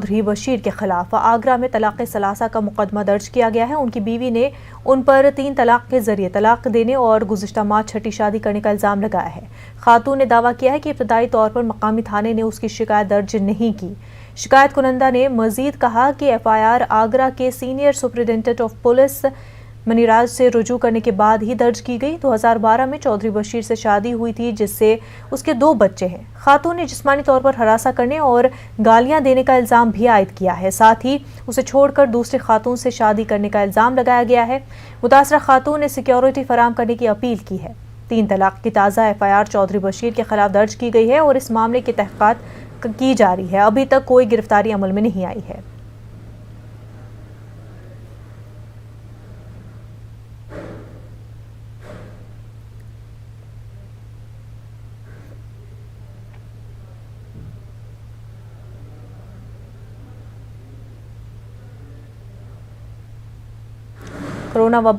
चौधरी बशीर के खिलाफ आगरा में तलाक सलासा का मुकदमा दर्ज किया गया है। उनकी बीवी ने उन पर 3 तलाक के जरिए तलाक देने और गुज़िश्ता माह छठी शादी करने का इल्जाम लगाया है। खातून ने दावा किया है कि इब्तदाई तौर पर मकामी थाने ने उसकी शिकायत दर्ज नहीं की। शिकायत कुनंदा ने मजीद कहा कि FIR आगरा के senior superintendent of police Maniraj से रुजू करने के बाद ही दर्ज की गई। 2012 में चौधरी बशीर से शादी हुई थी, जिससे उसके 2 बच्चे हैं। खातून ने जिस्मानी तौर पर हरासा करने और गालियां देने का इल्जाम भी आयद किया है। साथ ही उसे छोड़कर दूसरी खातून से शादी करने का इल्जाम लगाया गया है। मुतासरा खातून ने सिक्योरिटी फराम करने की अपील की है। 3 तलाक की ताज़ा FIR चौधरी बशीर के खिलाफ दर्ज की गई है और इस मामले की तहकीकात की जा रही है। अभी तक कोई गिरफ्तारी अमल में नहीं आई है। कोरोना